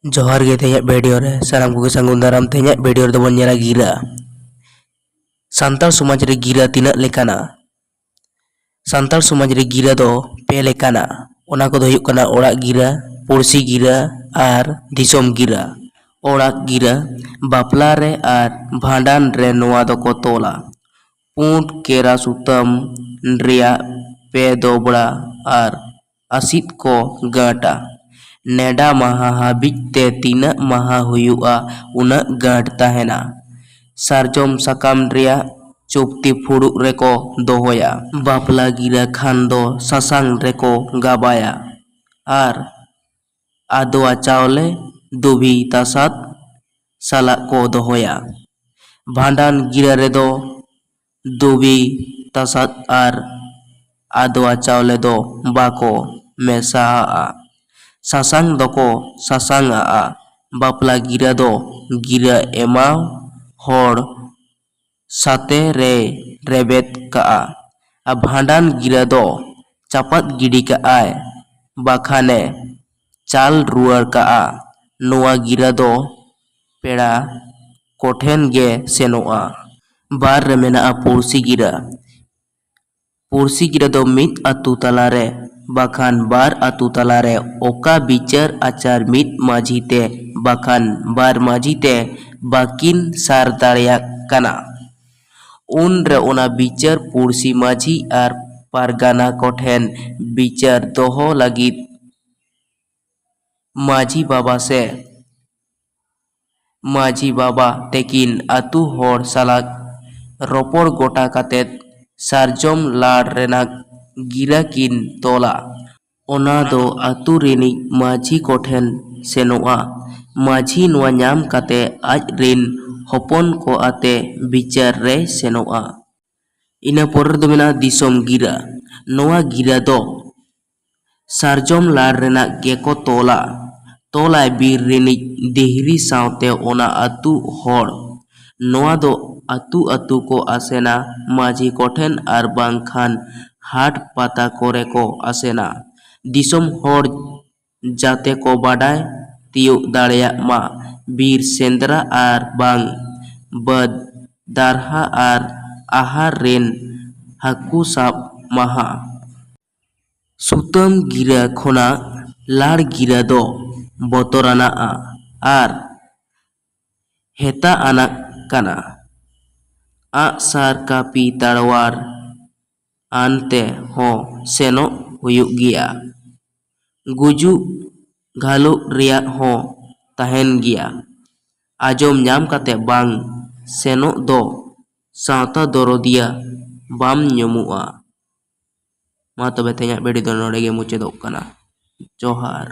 जोहार गे तेज वीडियो रे साराम को संगुन दाराम तेज वीडियो रे दोबन नेला गिरा सान्ताल समाज रे गिरा तीना लेकाना सान्ताल समाज रे गिरा दो पे लेकाना ओना को दो हुयुग कना ओड़ा गिरा पुरसी गिरा आर दिसोम गिरा ओड़ा गिरा बापला रे आर भांडान रे नोआ दो को तोला पूंड केरा सुतम रिया पे दोबड़ा आर आसित को गाटा नेडा महा हाबिज ते तीना महा हुयुआ उना गाट ताहेना सारजोम साकाम रिया चुप्ति फुड़ुक रेको दोहोया बापला गिरा खान दो सासांग रेको गाबाया आर आदोआ चावले दुभी तासात साला को दोहोया भांडान गिरा रेदो दुभी तासात आर आदोआ चावले दो बाको मेसा सासांग दको सासांग बापला गिरा दो गिरा एमा होड़ साते रे रेबेत का भांडान गिरा दो चापात गिडी का आय बाखाने चाल रुआर का नोआ गिरा दो पेड़ा कोठेन गे सेनोआ बार रे मेना पुरसी गिरा दो मित अतु तलारे बाखान बार अतु तलारे ओका बिचार आचार मित माझी ते बाखान बार माझी ते बाकिन सार दाड़िया कना उन रे ओना बिचार पुरसी माझी आर पारगाना कोठेन बिचार दोहो लगित माझी बाबा से माझी बाबा तेकिन अतु होड़ सालाक रोपोड़ गोटा कातेत सारजोम लाड़ रेना गिरा किन तोला ओना दो अतु रिनी माझी कोठेन सेनोआ माझी नोआ न्याम काते आज रिन होपन को आते बिचार रे सेनोआ इना पोर दो मेना दिसोम गिरा नोआ गिरा दो सारजोम लाड़ रेना गेको तोला बीर रिनी देहरी सावते ओना अतु होड़ नोआ दो अतु को आसेना माझी कोठेन आर बांखान हाट पाता कोरे को आसेना दिसोम होड़ जाते को बाडाय तियो दाड़िया मा बीर सेंद्रा आर बांग बद दारहा आर आहार रेन हाकु साब महा सुतम गिरा खोना लाड़ गिरा दो बोतराना आर हेता आना काना सार कापी ताड़वार आनते हो सेनो हुयुग गिया गुजु घालु रिया हो तहेन गिया आजोम न्याम काते बांग सेनो दो सावता दरोदिया बाम ᱧᱟᱢᱚᱜᱼᱟ मा तबे तेज वीडियो दो नोडे गे मुचादोग कना जोहार।